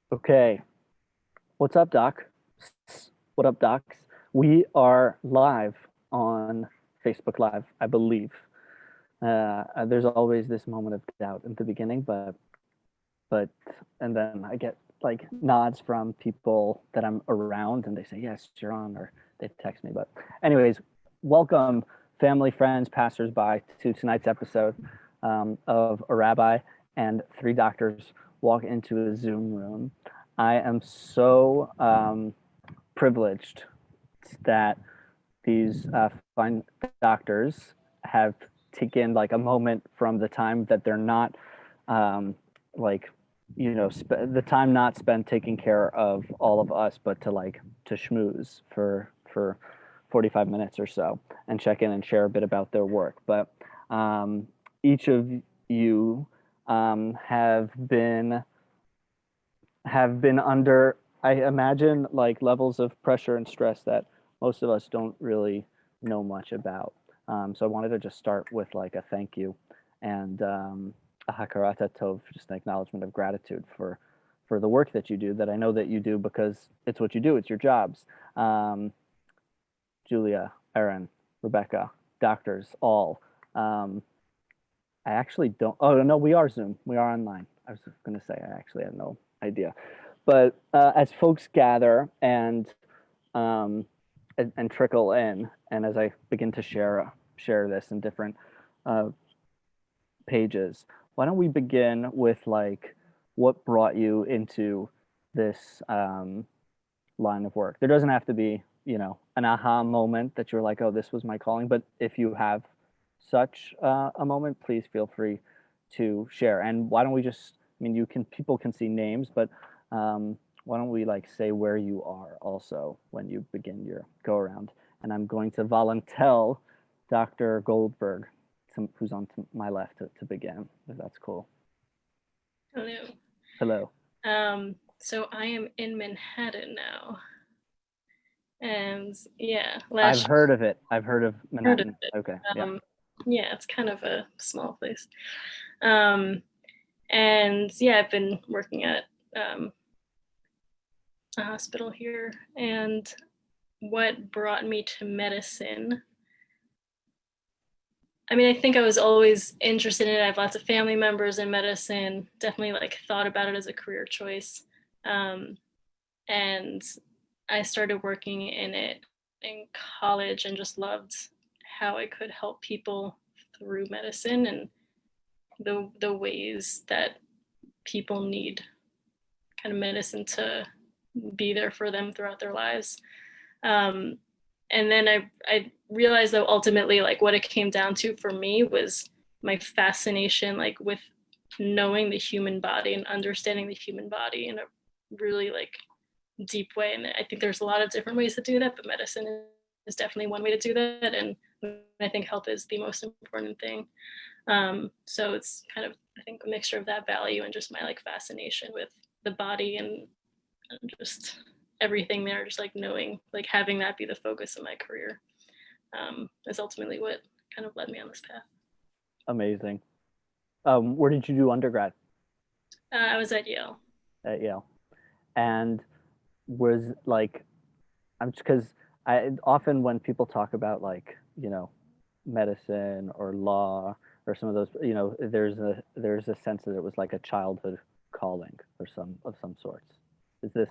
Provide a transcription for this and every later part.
Okay, what's up, Doc? What up, Docs? We are live on Facebook Live, I believe. There's always this moment of doubt in the beginning, but and then I get like nods from people that I'm around, and they say yes, you're on, or they text me. But anyways, welcome, family, friends, passersby, to tonight's episode of a rabbi and three doctors walk into a Zoom room. I am so privileged that these fine doctors have taken like a moment from the time that they're not um, like the time not spent taking care of all of us, but to schmooze for 45 minutes or so and check in and share a bit about their work. But each of you have been under, I imagine, like levels of pressure and stress that most of us don't really know much about. So I wanted to just start with like a thank you and a hakarata tov, just an acknowledgement of gratitude for the work that you do. That I know that you do because it's what you do. It's your jobs. Um, Julia, Erin, Rebecca, doctors, all. Um, I actually don't. Oh no, we are Zoom. We are online. I was going to say I actually had no idea. But as folks gather um, and trickle in, and as I begin to share this in different uh, pages, why don't we begin with like what brought you into this line of work? There doesn't have to be, an aha moment that you're like, oh, this was my calling. But if you have such a moment, please feel free to share. And why don't we just, I mean, people can see names, but why don't we like say where you are also when you begin your go around? And I'm going to volunteer Dr. Goldberg, who's on to my left, to begin, if that's cool. Hello. Hello. So I am in Manhattan now, and yeah, I've last heard of it. I've heard of heard of Manhattan. it. Okay. Yeah. Um, yeah, it's kind of a small place. Um, and yeah, I've been working at um, a hospital here, and what brought me to medicine? I mean, I think I was always interested in it. I have lots of family members in medicine. Definitely like thought about it as a career choice. Um, and I started working in it in college and just loved how I could help people through medicine and the ways that people need kind of medicine to be there for them throughout their lives. Um, and then I realized that ultimately like what it came down to for me was my fascination like with knowing the human body and understanding the human body in a really like deep way. And I think there's a lot of different ways to do that, but medicine is definitely one way to do that. And I think health is the most important thing. So it's kind of, I think, a mixture of that value and just my like fascination with the body and just everything there, just like knowing, like having that be the focus of my career is ultimately what kind of led me on this path. Amazing. Where did you do undergrad? I was at Yale. At Yale. And was like, I'm just because I often when people talk about like, medicine or law or some of those, there's a sense that it was like a childhood calling or some sorts.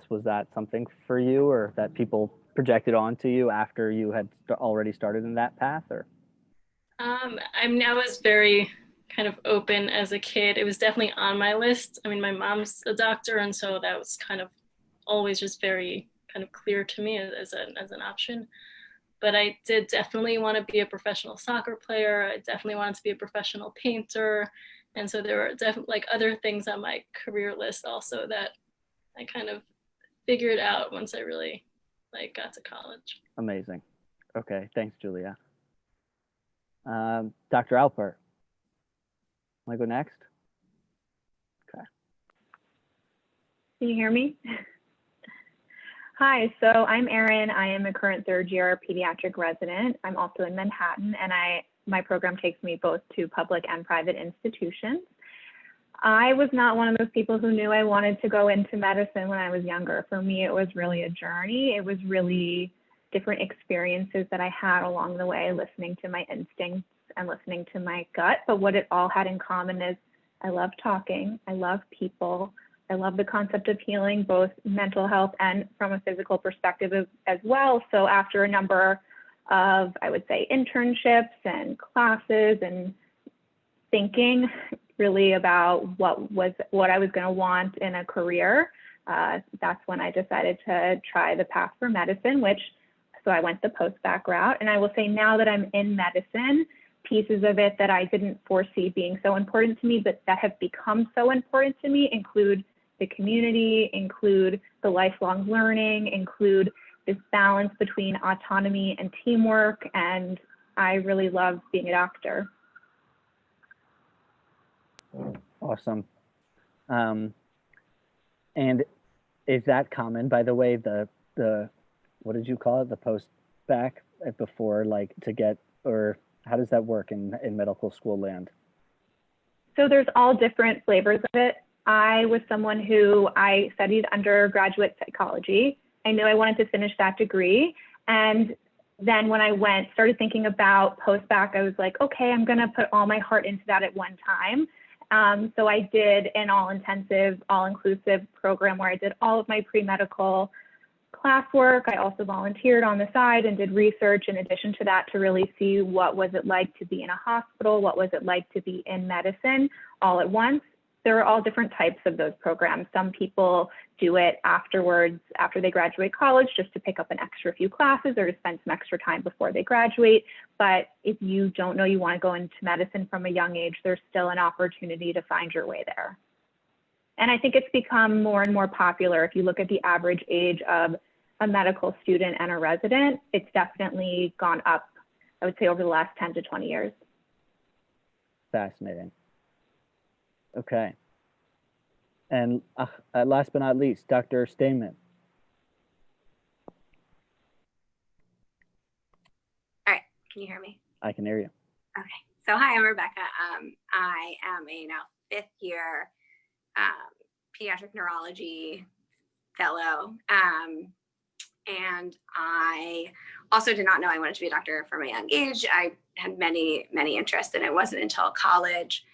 Was that something for you, or that people projected onto you after you had already started in that path, or? I mean, I was very kind of open as a kid. It was definitely on my list. I mean, my mom's a doctor, and so that was kind of always just very kind of clear to me as an option. But I did definitely want to be a professional soccer player. I definitely wanted to be a professional painter. And so there were definitely like other things on my career list also that I kind of figured out once I really like got to college. Amazing. Okay, thanks, Julia. Dr. Alpert, want to go next? Okay. Can you hear me? Hi, so I'm Erin. I am a current third year pediatric resident. I'm also in Manhattan, and my program takes me both to public and private institutions. I was not one of those people who knew I wanted to go into medicine when I was younger. For me, it was really a journey. It was really different experiences that I had along the way, listening to my instincts and listening to my gut. But what it all had in common is I love talking. I love people. I love the concept of healing, both mental health and from a physical perspective as well. So after a number of, I would say, internships and classes and thinking really about what I was going to want in a career, that's when I decided to try the path for medicine, so I went the post-bac route. And I will say now that I'm in medicine, pieces of it that I didn't foresee being so important to me, but that have become so important to me include the community, include the lifelong learning, include this balance between autonomy and teamwork. And I really love being a doctor. Awesome. And is that common, by the way, the what did you call it? The post-bac before, like, to get, or how does that work in medical school land? So there's all different flavors of it. I was someone who I studied undergraduate psychology. I knew I wanted to finish that degree. And then when I started thinking about post-bac, I was like, okay, I'm going to put all my heart into that at one time. So I did an all-intensive, all-inclusive program where I did all of my pre-medical classwork. I also volunteered on the side and did research in addition to that to really see what was it like to be in a hospital, what was it like to be in medicine all at once. There are all different types of those programs. Some people do it afterwards, after they graduate college, just to pick up an extra few classes or to spend some extra time before they graduate. But if you don't know you want to go into medicine from a young age, there's still an opportunity to find your way there. And I think it's become more and more popular. If you look at the average age of a medical student and a resident, it's definitely gone up, I would say, over the last 10 to 20 years. Fascinating. Okay. And last but not least, Dr. Stamen. All right, can you hear me? I can hear you. Okay, so hi, I'm Rebecca. I am a now 5th year pediatric neurology fellow. And I also did not know I wanted to be a doctor from a young age. I had many, many interests, and it wasn't until college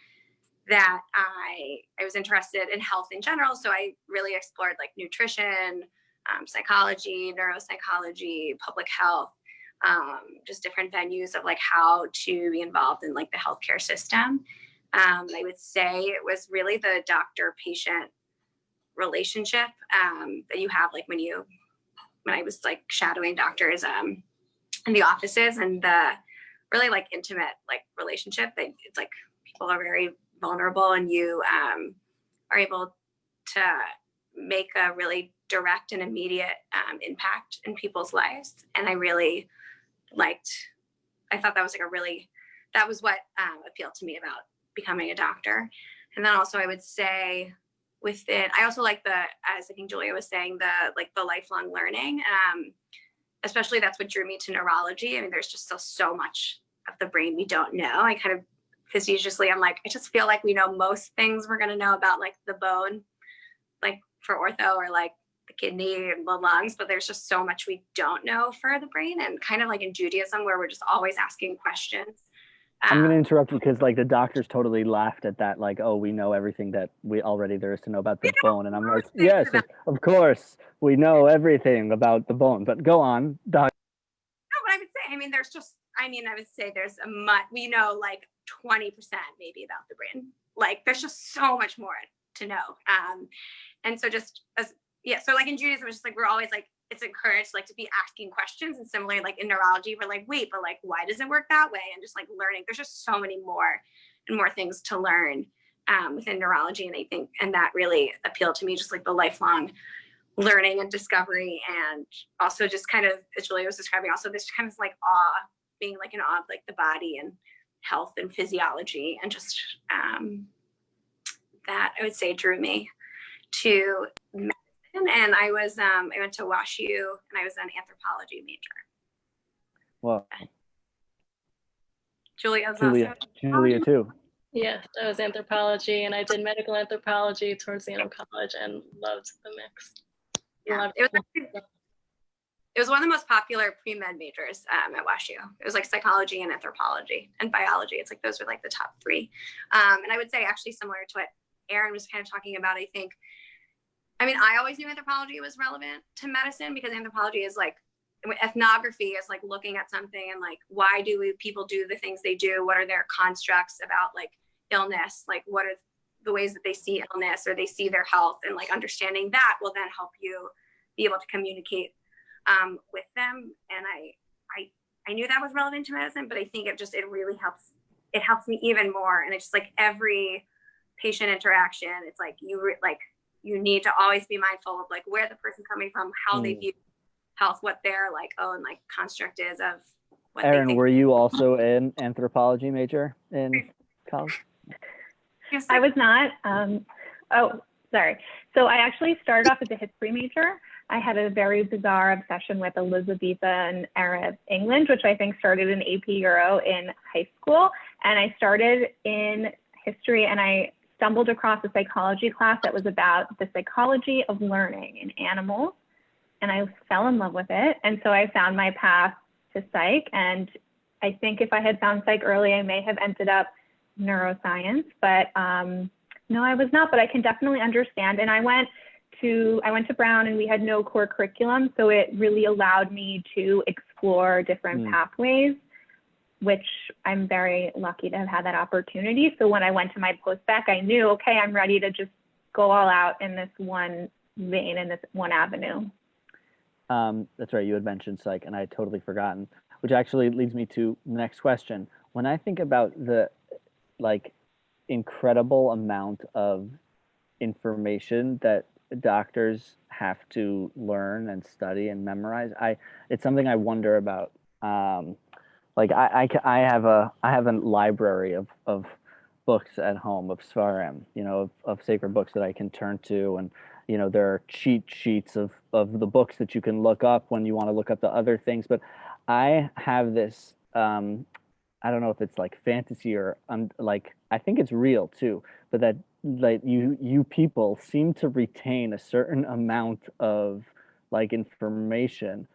that I was interested in health in general. So I really explored like nutrition, psychology, neuropsychology, public health, just different venues of like how to be involved in like the healthcare system. I would say it was really the doctor-patient relationship that you have like when I was like shadowing doctors in the offices, and the really like intimate like relationship that it's like people are very vulnerable, and you are able to make a really direct and immediate impact in people's lives. And I really I thought that was that was what appealed to me about becoming a doctor. And then also I would say I also like as I think Julia was saying, the lifelong learning, especially that's what drew me to neurology. I mean, there's just so much of the brain we don't know. I kind of facetiously, I just feel like we know most things we're going to know about like the bone, like for ortho, or like the kidney and the lungs, but there's just so much we don't know for the brain. And kind of like in Judaism, where we're just always asking questions. I'm going to interrupt you because like the doctors totally laughed at that. Like, oh, we know everything that there is to know about the bone. And I'm like, yes, of course, we know everything about the bone, but go on, doc. No, but I would say, I would say there's we know like 20% maybe about the brain. Like there's just so much more to know. And so so like in Judaism, it's just like, we're always like, it's encouraged like to be asking questions. And similarly, like in neurology, we're like, wait, but like, why does it work that way? And just like learning, there's just so many more and more things to learn within neurology. And I think, and that really appealed to me, just like the lifelong learning and discovery. And also just kind of, as Julia was describing, also this kind of like awe, being like in awe of like the body and health and physiology. And just that I would say drew me to medicine. And I went to WashU, and I was an anthropology major. Well, Julia too. Yes, I was anthropology, and I did medical anthropology towards the end of college and loved the mix. Yeah, it was one of the most popular pre-med majors at WashU. It was like psychology and anthropology and biology. It's like those were like the top three. And I would say actually similar to what Aaron was kind of talking about, I always knew anthropology was relevant to medicine because anthropology is like, ethnography is like looking at something and like, why do people do the things they do? What are their constructs about like illness? Like what are the ways that they see illness or they see their health, and like understanding that will then help you be able to communicate with them. And I knew that was relevant to medicine, but I think it really helps. It helps me even more. And it's just like every patient interaction, it's like you need to always be mindful of like where the person's coming from, how they view health, what their like own like construct is of what Aaron, they think. were you also an anthropology major in college? Yes, I was not. Sorry. So I actually started off as a history major. I had a very bizarre obsession with Elizabethan Arab England, which I think started in AP Euro in high school. And I started in history, and I stumbled across a psychology class that was about the psychology of learning in animals. And I fell in love with it. And so I found my path to psych. And I think if I had found psych early, I may have ended up neuroscience, but no, I was not, but I can definitely understand. And I went to Brown, and we had no core curriculum. So it really allowed me to explore different pathways, which I'm very lucky to have had that opportunity. So when I went to my post-bac, I knew, okay, I'm ready to just go all out in this one vein, in this one avenue. That's right. You had mentioned psych, and I had totally forgotten, which actually leads me to the next question. When I think about the like incredible amount of information that doctors have to learn and study and memorize, it's something I wonder about. Like I have a library of books at home, of Svarim, of sacred books that I can turn to, and there are cheat sheets of the books that you can look up when you want to look up the other things. But I have this I don't know if it's like fantasy or like I think it's real too, but that like you people seem to retain a certain amount of like information.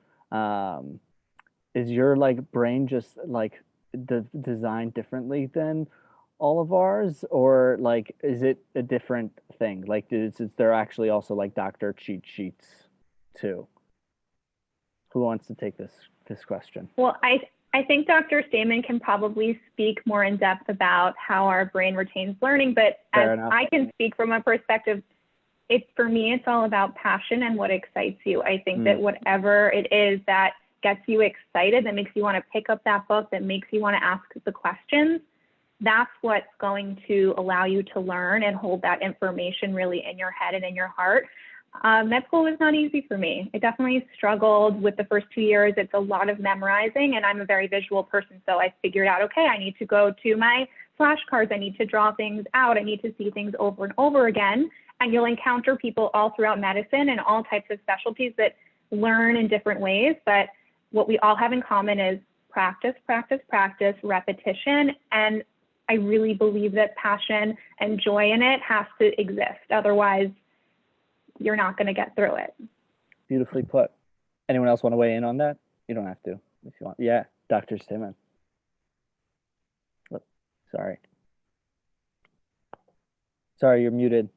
Is your like brain just like designed differently than all of ours, or like is it a different thing? Like is there actually also like doctor cheat sheets too? Who wants to take this question? Well, I think Dr. Stamen can probably speak more in depth about how our brain retains learning, but Fair as enough. I can speak from a perspective, for me, it's all about passion and what excites you. I think that whatever it is that gets you excited, that makes you want to pick up that book, that makes you want to ask the questions, that's what's going to allow you to learn and hold that information really in your head and in your heart. Med school was not easy for me. I definitely struggled with the first 2 years. It's a lot of memorizing, and I'm a very visual person. So I figured out, okay, I need to go to my flashcards. I need to draw things out. I need to see things over and over again. And you'll encounter people all throughout medicine and all types of specialties that learn in different ways. But what we all have in common is practice, practice, practice, repetition. And I really believe that passion and joy in it has to exist. Otherwise, you're not going to get through it. Beautifully put. Anyone else want to weigh in on that? You don't have to if you want. Yeah, Dr. Stamen. Sorry, you're muted.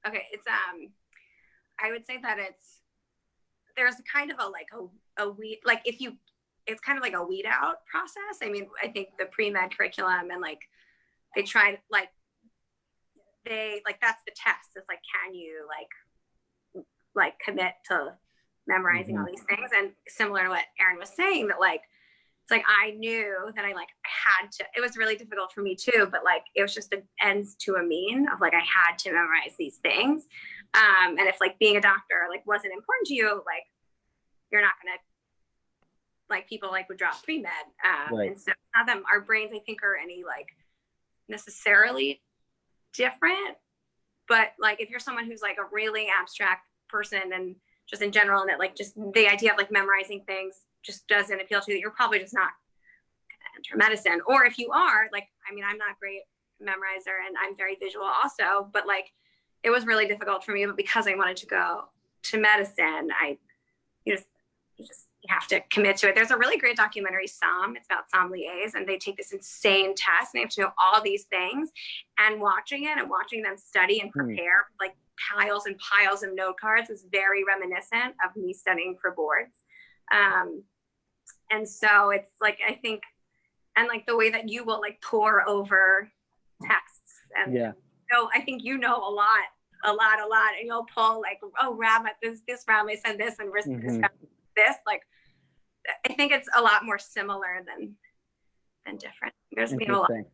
Okay, it's I would say that there's kind of a weed, like it's kind of like a weed out process. I mean, I think the pre-med curriculum and like they try like that's the test. It's like, can you like commit to memorizing all these things? And similar to what Aaron was saying, that like it's like I knew that I had to. It was really difficult for me too, but like it was just an ends to a mean of like I had to memorize these things. And if like being a doctor like wasn't important to you, like you're not gonna like people like would drop pre-med. Right. And so our brains I think are any like necessarily different, but like if you're someone who's like a really abstract person and just in general, and that like just the idea of like memorizing things just doesn't appeal to you, you're probably just not enter medicine. Or if you are, like, I mean, I'm not a great memorizer and I'm very visual also, but like, it was really difficult for me. But because I wanted to go to medicine, you have to commit to it. There's a really great documentary, Somm. It's about sommeliers, and they take this insane test, and they have to know all these things. And watching it and watching them study and prepare like piles and piles of note cards is very reminiscent of me studying for boards. And so it's like, I think, and like the way that you will like pour over texts, and so I think you know a lot, and you'll pull like, oh, Rabbi, this Rabbi said this, and this, like, I think it's a lot more similar than different. There's been a lot in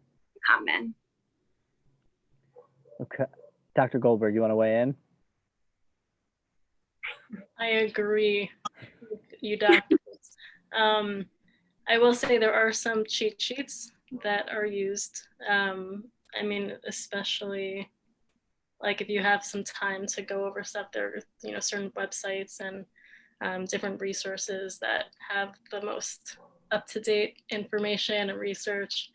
common. Okay, Dr. Goldberg, you want to weigh in? I agree with you, doctors. I will say there are some cheat sheets that are used. I mean, especially like if you have some time to go over stuff, there are, certain websites and different resources that have the most up-to-date information and research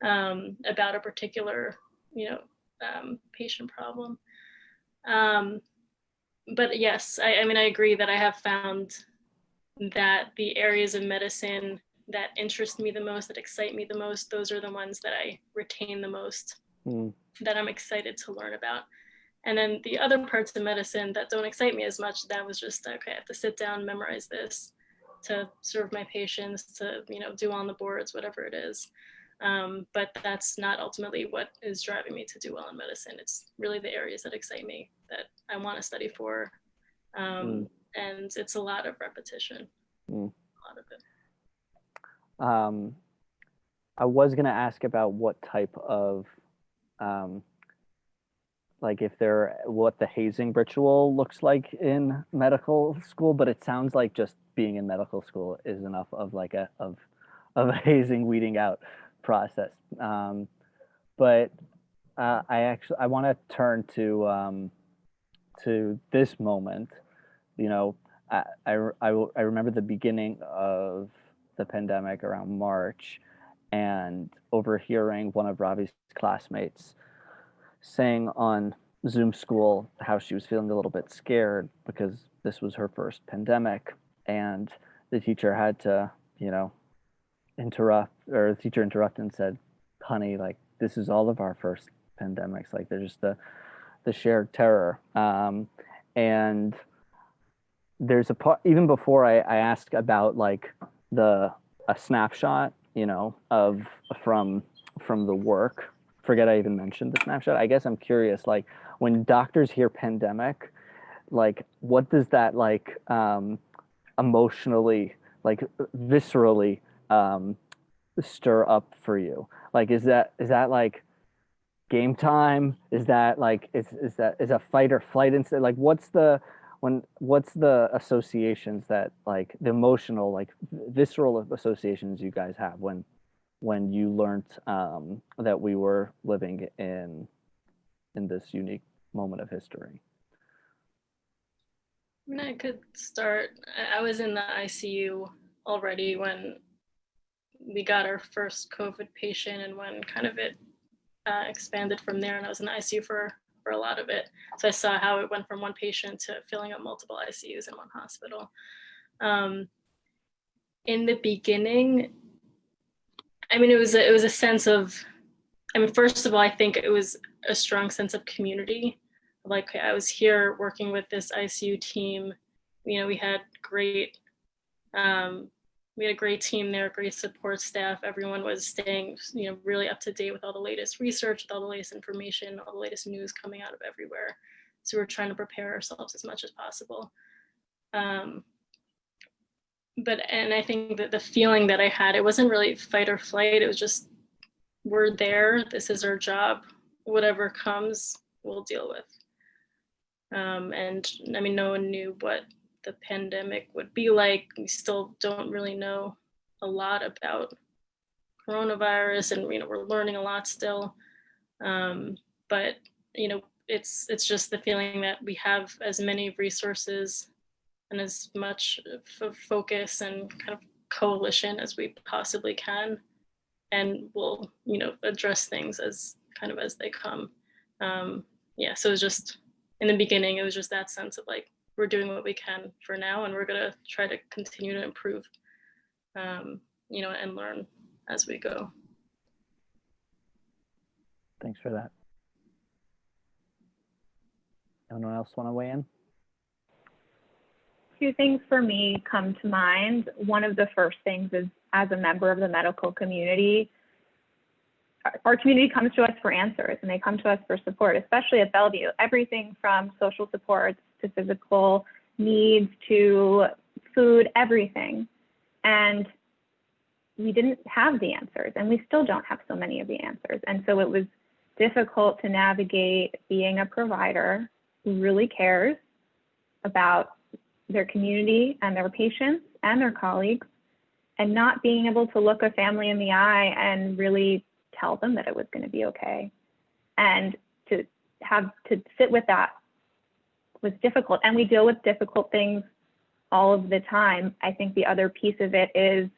about a particular, patient problem. But yes, I mean, I agree that I have found that the areas of medicine that interest me the most, that excite me the most, those are the ones that I retain the most, that I'm excited to learn about. And then the other parts of medicine that don't excite me as much, that was just, okay, I have to sit down, memorize this to serve my patients, to, do on the boards, whatever it is. But that's not ultimately what is driving me to do well in medicine. It's really the areas that excite me, that I want to study for. And it's a lot of repetition, a lot of it. I was going to ask about what type of, what the hazing ritual looks like in medical school, but it sounds like just being in medical school is enough of a hazing weeding out process. But I want to turn to this moment. I remember the beginning of the pandemic around March, and overhearing one of Ravi's classmates saying on Zoom school how she was feeling a little bit scared because this was her first pandemic, and the teacher had to, the teacher interrupted and said, "Honey, like, this is all of our first pandemics. Like, they're just the shared terror." And there's a part, even before I asked about like a snapshot, of from the work. Forget I even mentioned the snapshot. I guess I'm curious, like, when doctors hear pandemic, like, what does that like emotionally, like viscerally stir up for you? Like, is that like game time? Is that like is a fight or flight instinct? Like, what's the associations that, like, the emotional, like visceral associations you guys have when you learned that we were living in this unique moment of history? I mean, I could start. I was in the ICU already when we got our first COVID patient, and when kind of it expanded from there, and I was in the ICU for a lot of it. So I saw how it went from one patient to filling up multiple ICUs in one hospital. In the beginning, I mean, it was a sense of, I mean, first of all, I think it was a strong sense of community. Like, I was here working with this ICU team. We had great, we had a great team there, great support staff. Everyone was staying, really up to date with all the latest research, with all the latest information, all the latest news coming out of everywhere. So we're trying to prepare ourselves as much as possible. And I think that the feeling that I had, it wasn't really fight or flight. It was just, we're there. This is our job. Whatever comes, we'll deal with. And I mean, no one knew what the pandemic would be like. We still don't really know a lot about coronavirus, and we're learning a lot still. But it's just the feeling that we have as many resources and as much focus and kind of coalition as we possibly can. and we'll, address things as they come. So it was just, in the beginning, it was just that sense of like, we're doing what we can for now, and we're going to try to continue to improve, and learn as we go. Thanks for that. Anyone else want to weigh in? Two things for me come to mind. One of the first things is, as a member of the medical community, our community comes to us for answers, and they come to us for support, especially at Bellevue. Everything from social supports to physical needs to food, everything. And we didn't have the answers, and we still don't have so many of the answers. And so it was difficult to navigate being a provider who really cares about their community and their patients and their colleagues, and not being able to look a family in the eye and really tell them that it was going to be okay. And to have to sit with that was difficult. And we deal with difficult things all of the time. I think the other piece of it is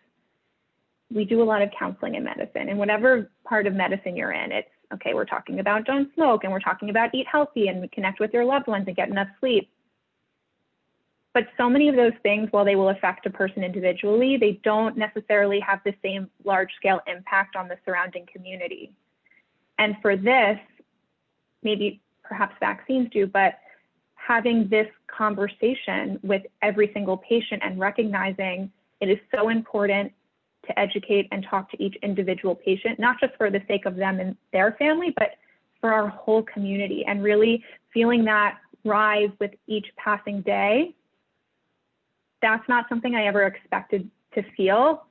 we do a lot of counseling in medicine, and whatever part of medicine you're in, it's okay, we're talking about don't smoke, and we're talking about eat healthy and connect with your loved ones and get enough sleep. But so many of those things, while they will affect a person individually, they don't necessarily have the same large-scale impact on the surrounding community. And for this, maybe perhaps vaccines do, but having this conversation with every single patient and recognizing it is so important to educate and talk to each individual patient, not just for the sake of them and their family, but for our whole community, and really feeling that rise with each passing day. That's not something I ever expected to feel.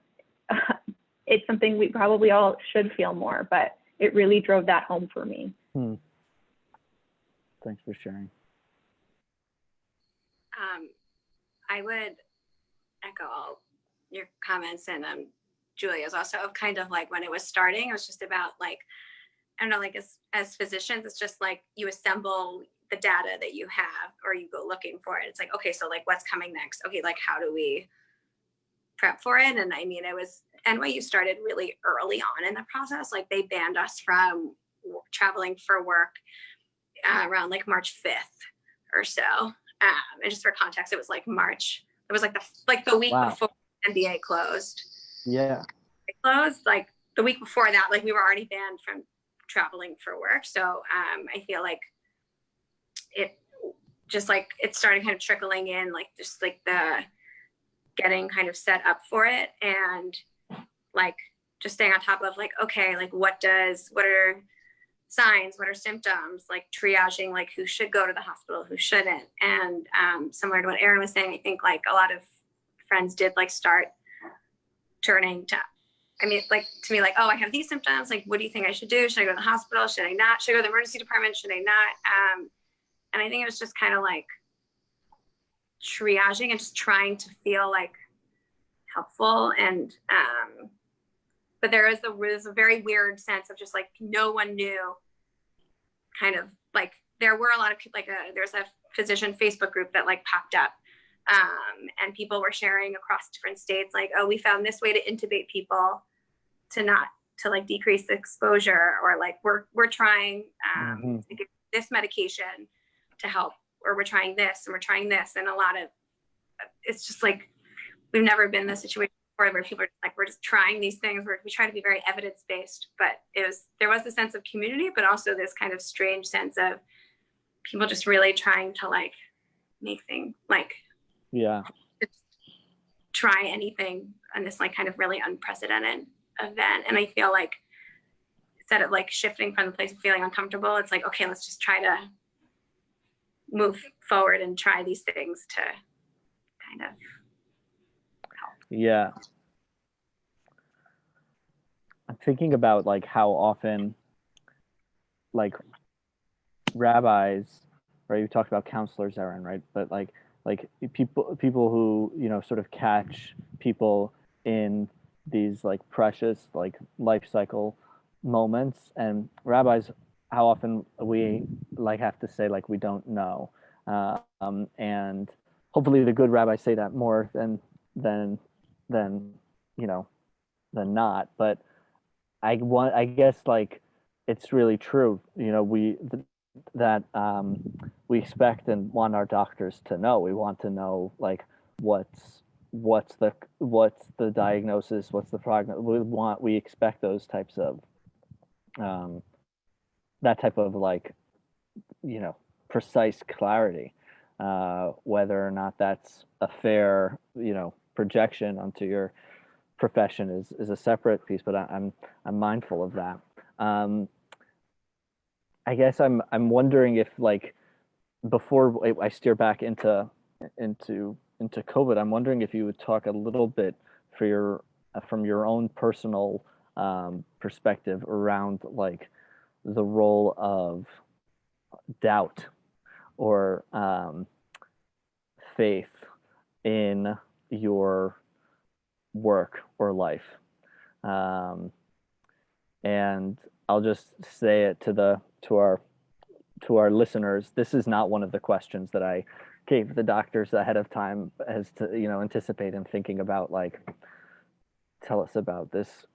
It's something we probably all should feel more, but it really drove that home for me. Thanks for sharing. I would echo all your comments, and Julia's also, of kind of like when it was starting, it was just about like, I don't know, like as physicians, it's just like you assemble the data that you have, or you go looking for it. It's like, okay, so like what's coming next? Okay, like how do we prep for it? And I mean, it was, NYU started really early on in the process. Like they banned us from traveling for work around like March 5th or so. And just for context, it was like March. It was like the week before NBA closed. Yeah. It closed like the week before that. Like we were already banned from traveling for work. So I feel like it just like it started kind of trickling in, like just like the getting kind of set up for it, and like just staying on top of like, okay, like what are signs, what are symptoms, like triaging, like who should go to the hospital, who shouldn't. And similar to what Erin was saying, I think like a lot of friends did like start turning to, I mean, like to me, like, oh, I have these symptoms. Like, what do you think I should do? Should I go to the hospital? Should I not? Should I go to the emergency department? Should I not? And I think it was just kind of like triaging and just trying to feel like helpful. And, but there is a very weird sense of just like, no one knew, kind of like, there were a lot of people, like there's a physician Facebook group that like popped up, and people were sharing across different states, like, oh, we found this way to intubate people to like decrease the exposure, or like we're trying to give this medication to help, or we're trying this and we're trying this. And a lot of, it's just like, we've never been in this situation before where people are like, we're just trying these things where we try to be very evidence-based, but there was a sense of community, but also this kind of strange sense of people just really trying to like make things like, try anything on this like kind of really unprecedented event. And I feel like instead of like shifting from the place of feeling uncomfortable, it's like, okay, let's just try to move forward and try these things to kind of help. Yeah. I'm thinking about like how often like rabbis, right? You talked about counselors, Erin, right? But like people who, sort of catch people in these like precious like life cycle moments, and rabbis, how often we like have to say like we don't know, and hopefully the good rabbis say that more than not. But I guess like it's really true. You know, that we expect and want our doctors to know. We want to know like what's the diagnosis, what's the prognosis. We expect those types of that type of like, you know, precise clarity. Whether or not that's a fair, you know, projection onto your profession is a separate piece, but I'm mindful of that. I guess I'm wondering if like before I steer back into COVID, I'm wondering if you would talk a little bit for your from your own personal perspective around like the role of doubt or faith in your work or life. And I'll just say it to our listeners. This is not one of the questions that I gave the doctors ahead of time as to, you know, anticipate and thinking about like, tell us about this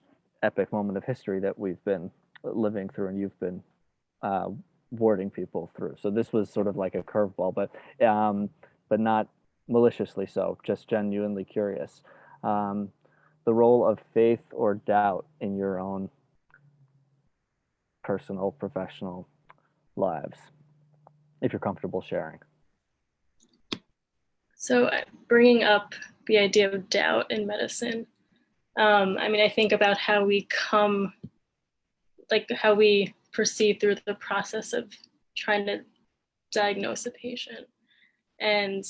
epic moment of history that we've been living through and you've been warding people through. So this was sort of like a curveball, but not maliciously so, just genuinely curious. The role of faith or doubt in your own personal, professional lives, if you're comfortable sharing. So bringing up the idea of doubt in medicine, I mean, I think about how we how we proceed through the process of trying to diagnose a patient. And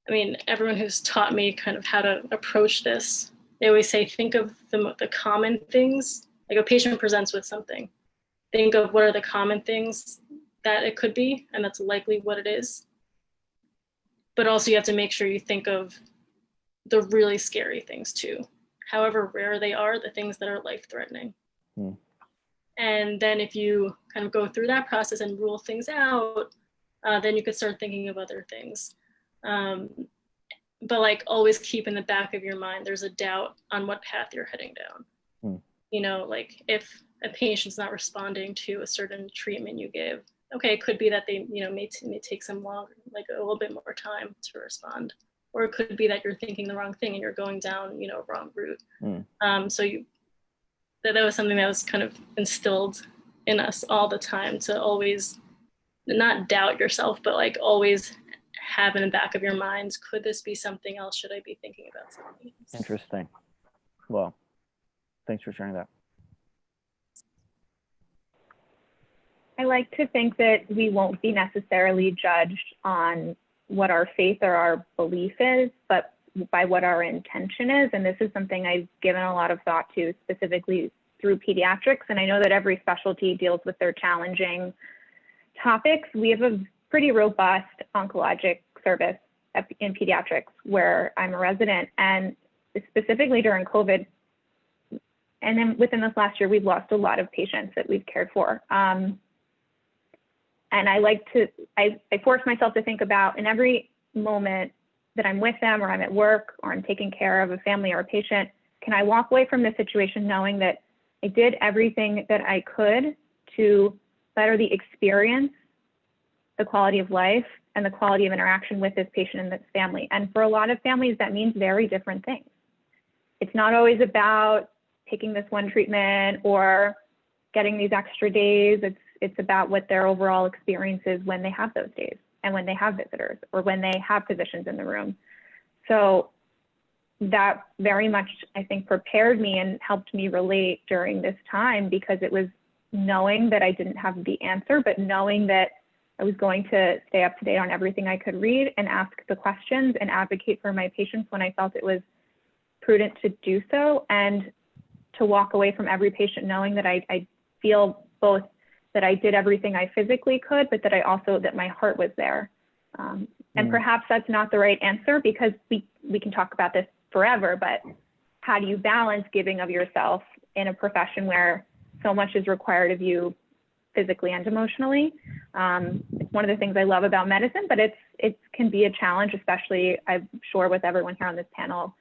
I mean, everyone who's taught me kind of how to approach this, they always say, think of the common things. Like a patient presents with something. Think of what are the common things that it could be, and that's likely what it is. But also you have to make sure you think of the really scary things too. However rare they are, the things that are life-threatening. Mm. And then if you kind of go through that process and rule things out, then you could start thinking of other things. But like always keep in the back of your mind, there's a doubt on what path you're heading down. Mm. You know, like if a patient's not responding to a certain treatment you give, okay, it could be that they, you know, may take some longer, like a little bit more time to respond. Or it could be that you're thinking the wrong thing and you're going down, you know, wrong route. Mm. So that was something that was kind of instilled in us all the time, to always not doubt yourself, but like always have in the back of your minds, could this be something else? Should I be thinking about something else? Interesting. Well, thanks for sharing that. I like to think that we won't be necessarily judged on what our faith or our belief is, but by what our intention is. And this is something I've given a lot of thought to, specifically through pediatrics. And I know that every specialty deals with their challenging topics. We have a pretty robust oncologic service in pediatrics where I'm a resident, and specifically during COVID. And then within this last year, we've lost a lot of patients that we've cared for. And I force myself to think about, in every moment that I'm with them, or I'm at work, or I'm taking care of a family or a patient, can I walk away from this situation knowing that I did everything that I could to better the experience, the quality of life, and the quality of interaction with this patient and this family? And for a lot of families, that means very different things. It's not always about taking this one treatment or getting these extra days. It's about what their overall experience is when they have those days, and when they have visitors, or when they have physicians in the room. So that very much, I think, prepared me and helped me relate during this time, because it was knowing that I didn't have the answer, but knowing that I was going to stay up to date on everything I could read and ask the questions and advocate for my patients when I felt it was prudent to do so, and to walk away from every patient knowing that I feel both that I did everything I physically could, but that that my heart was there. And perhaps that's not the right answer, because we can talk about this forever, but how do you balance giving of yourself in a profession where so much is required of you physically and emotionally? It's one of the things I love about medicine, but it can be a challenge, especially, I'm sure, with everyone here on this panel,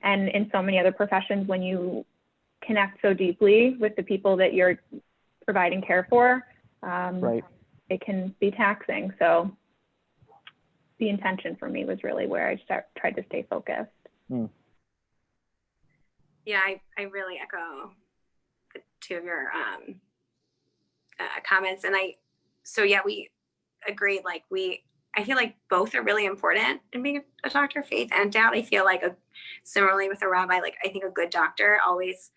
and in so many other professions, when you connect so deeply with the people that you're providing care for, Right. it can be taxing. So the intention for me was really where I tried to stay focused. Yeah, I really echo the two of your comments. And we agreed, like I feel like both are really important in being a doctor, faith and doubt. I feel like similarly with a rabbi, like I think a good doctor always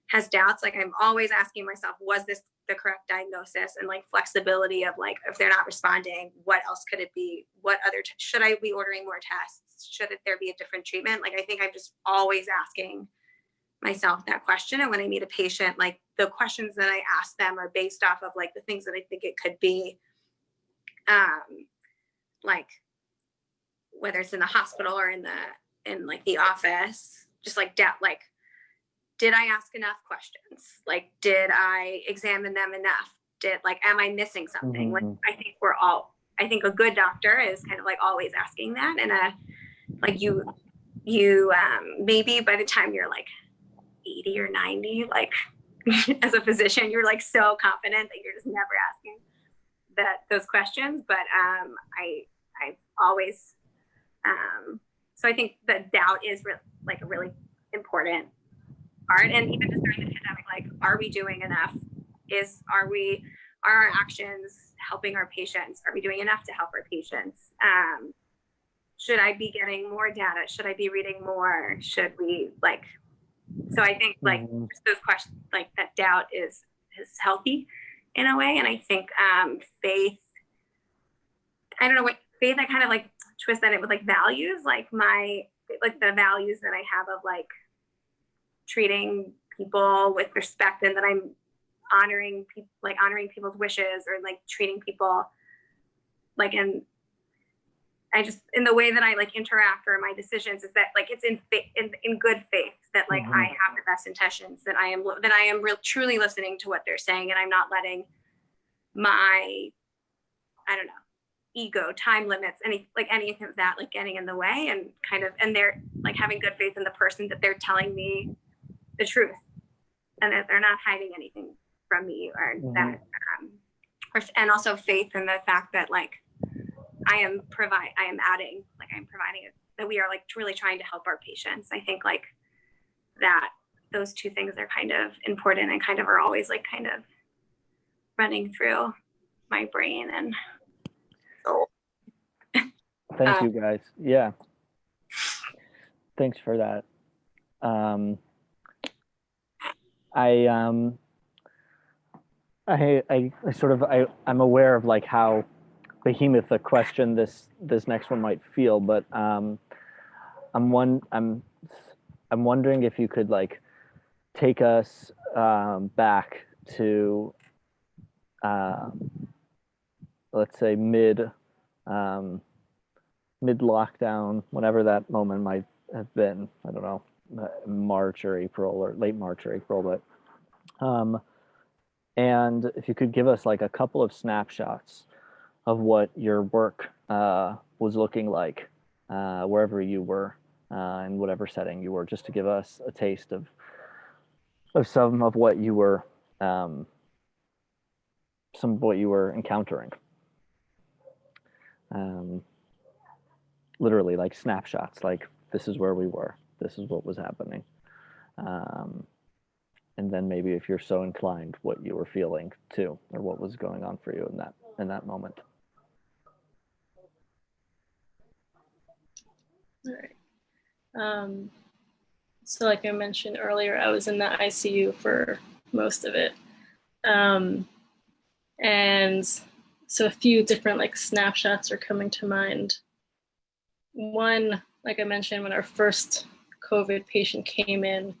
has doubts. Like I'm always asking myself, was this the correct diagnosis? And like flexibility of like, if they're not responding, what else could it be? What other, should I be ordering more tests? Should there be a different treatment? Like, I think I'm just always asking myself that question. And when I meet a patient, like the questions that I ask them are based off of like the things that I think it could be, like whether it's in the hospital or in like the office, just like doubt, like, did I ask enough questions? Like, did I examine them enough? Am I missing something? Mm-hmm. Like, I think a good doctor is kind of like always asking that. And like you maybe by the time you're like 80 or 90, like as a physician, you're like so confident that you're just never asking those questions. But I've always, so I think that doubt is like a really important part. And even just during the pandemic, like, are we doing enough? Are our actions helping our patients? Are we doing enough to help our patients? Should I be getting more data? Should I be reading more? Should we so I think like those questions, like that doubt is healthy in a way. And I think faith, I don't know what faith, I kind of like twist that it with like values, like the values that I have of like treating people with respect, and that I'm honoring people's wishes, or like treating people like in the way that I like interact or my decisions, is that like it's in good faith, that like I have the best intentions, that I am truly listening to what they're saying, and I'm not letting my, I don't know, ego, time limits, anything of that, like getting in the way, and they're like having good faith in the person, that they're telling me the truth, and that they're not hiding anything from me, or that, and also faith in the fact that like I'm providing it, that we are like really trying to help our patients. I think like that those two things are kind of important, and kind of are always like kind of running through my brain and soul. Thank you guys. Yeah. Thanks for that. I'm aware of like how behemoth a question this next one might feel, but I'm wondering if you could like take us back to let's say mid lockdown, whenever that moment might have been. I don't know, March or April, or late March or April, but and if you could give us like a couple of snapshots of what your work was looking like wherever you were, in whatever setting you were, just to give us a taste of some of what you were encountering. Literally like snapshots, like this is where we were, this is what was happening, and then maybe if you're so inclined, what you were feeling too, or what was going on for you in that moment. All right. So like I mentioned earlier, I was in the ICU for most of it. And so a few different like snapshots are coming to mind. One, like I mentioned, when our first COVID patient came in,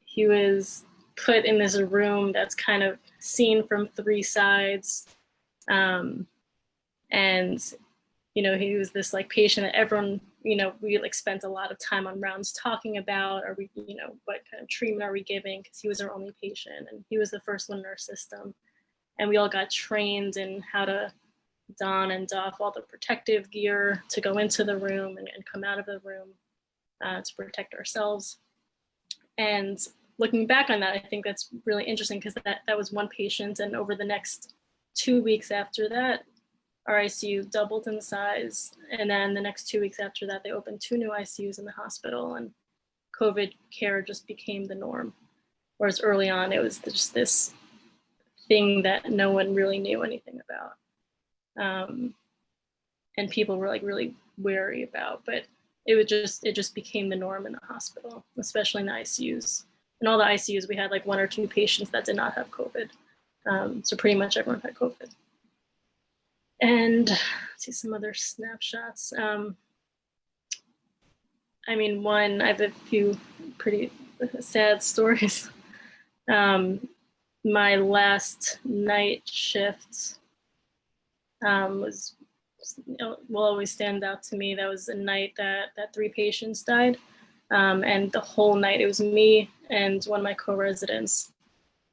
he was put in this room that's kind of seen from three sides. And, you know, he was this like patient that everyone, you know, we like spent a lot of time on rounds talking about, are we, you know, what kind of treatment are we giving? Because he was our only patient, and he was the first one in our system. And we all got trained in how to don and doff all the protective gear to go into the room and come out of the room to protect ourselves. And looking back on that, I think that's really interesting because that was one patient, and over the next 2 weeks after that, our ICU doubled in size. And then the next 2 weeks after that, they opened 2 new ICUs in the hospital, and COVID care just became the norm. Whereas early on, it was just this thing that no one really knew anything about. And people were like really wary about, but it just became the norm in the hospital, especially in the ICUs. In all the ICUs, we had like 1 or 2 patients that did not have COVID. So pretty much everyone had COVID. And let's see some other snapshots. I mean, one, I have a few pretty sad stories. My last night shift will always stand out to me. That was a night that 3 patients died. And the whole night, it was me and one of my co-residents.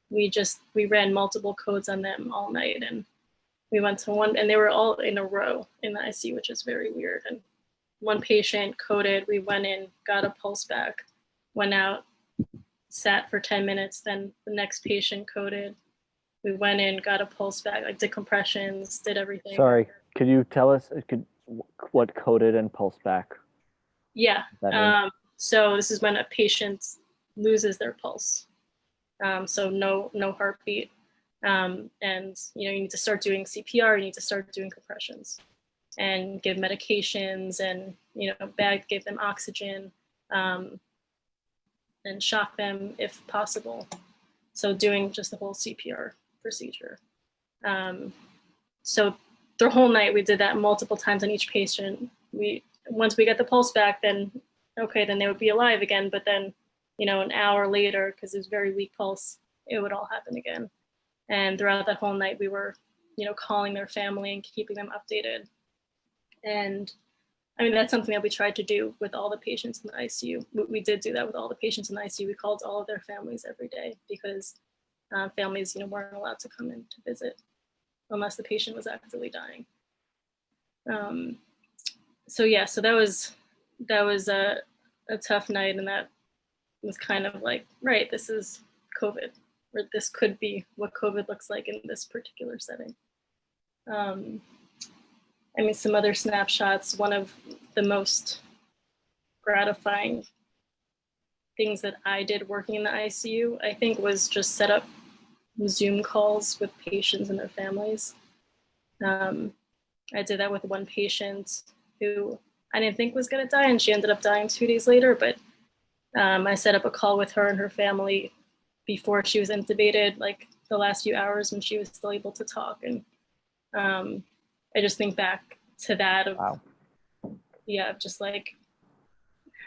We ran multiple codes on them all night, and we went to one, and they were all in a row in the ICU, which is very weird. And one patient coded, we went in, got a pulse back, went out, sat for 10 minutes, then the next patient coded. We went in, got a pulse back, like did compressions, did everything. Sorry, could you tell us what coded and pulse back? Yeah. So this is when a patient loses their pulse. So no heartbeat. And you need to start doing CPR, you need to start doing compressions and give medications, and give them oxygen, and shock them if possible. So doing just the whole CPR procedure. So the whole night we did that multiple times on each patient. Once we got the pulse back, then they would be alive again. But then, an hour later, because it was very weak pulse, it would all happen again. And throughout that whole night, we were, calling their family and keeping them updated. And I mean, that's something that we tried to do with all the patients in the ICU. We did do that with all the patients in the ICU. We called all of their families every day because families, weren't allowed to come in to visit unless the patient was actively dying. So that was a tough night, and that was kind of like, right, this is COVID, or this could be what COVID looks like in this particular setting. I mean, some other snapshots, one of the most gratifying things that I did working in the ICU, I think, was just set up Zoom calls with patients and their families. I did that with one patient who I didn't think was going to die, and she ended up dying 2 days later. But I set up a call with her and her family before she was intubated, like the last few hours when she was still able to talk. And I just think back to that of, wow. Yeah, just like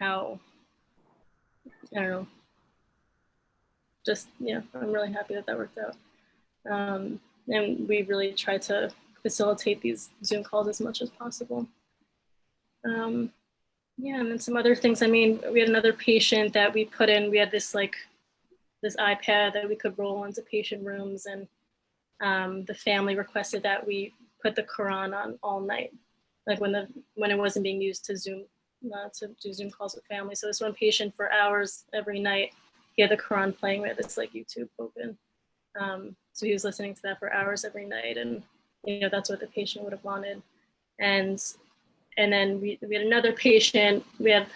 how, I don't know, just, yeah, I'm really happy that worked out. And we really tried to facilitate these Zoom calls as much as possible. Yeah, and then some other things. I mean, we had another patient that we put in, we had this iPad that we could roll into patient rooms, and the family requested that we put the Quran on all night, like when it wasn't being used to to do Zoom calls with families. So this one patient, for hours every night, he had the Quran playing. We had this YouTube open. So he was listening to that for hours every night, and that's what the patient would have wanted. And then we had another patient. We had,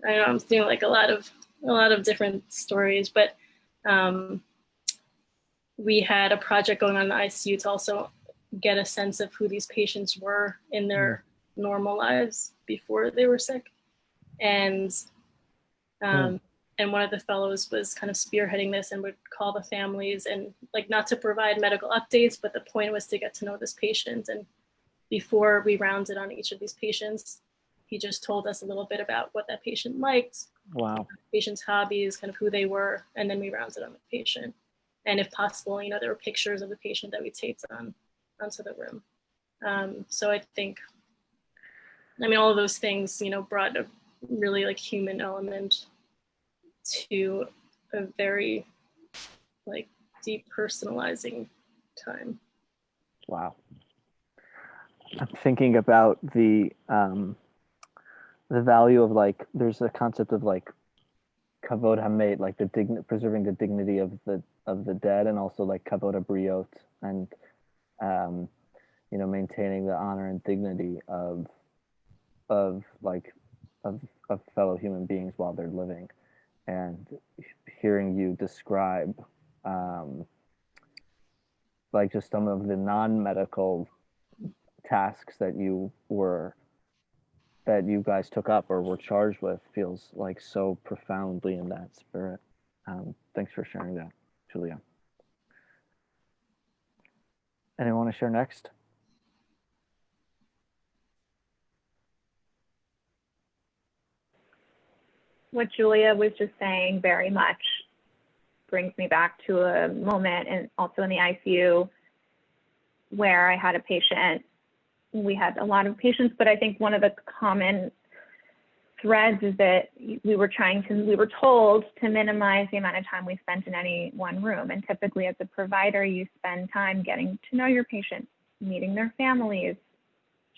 I don't know, I'm doing like a lot of different stories, but we had a project going on in the ICU to also get a sense of who these patients were in their normal lives before they were sick. And one of the fellows was kind of spearheading this and would call the families, and not to provide medical updates, but the point was to get to know this patient. And before we rounded on each of these patients, he just told us a little bit about what that patient liked, Wow. Patient's hobbies, kind of who they were, and then we rounded on the patient. And if possible, there were pictures of the patient that we taped onto the room. So I think, all of those things, brought a really human element to a very deep personalizing time. Wow. I'm thinking about the value of there's a concept of kavod hamet, like preserving the dignity of the dead, and also like kavod habriot, and um, maintaining the honor and dignity of like of of fellow human beings while they're living. And hearing you describe like just some of the non-medical tasks that you guys took up or were charged with feels like so profoundly in that spirit. Thanks for sharing that, Julia. Anyone want to share next? What Julia was just saying very much brings me back to a moment, and also in the ICU, where I had a patient. We had a lot of patients, but I think one of the common threads is that we were told to minimize the amount of time we spent in any one room. And typically as a provider, you spend time getting to know your patients, meeting their families,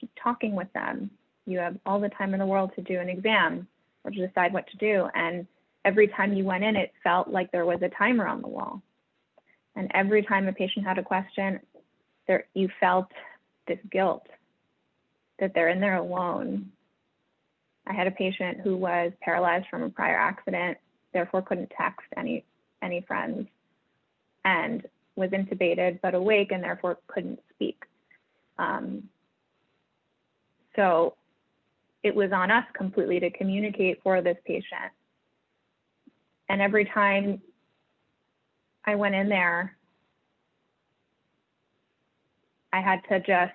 just talking with them. You have all the time in the world to do an exam or to decide what to do. And every time you went in, it felt like there was a timer on the wall. And every time a patient had a question, you felt this guilt that they're in there alone. I had a patient who was paralyzed from a prior accident, therefore couldn't text any friends, and was intubated but awake and therefore couldn't speak. So it was on us completely to communicate for this patient. And every time I went in there, I had to just,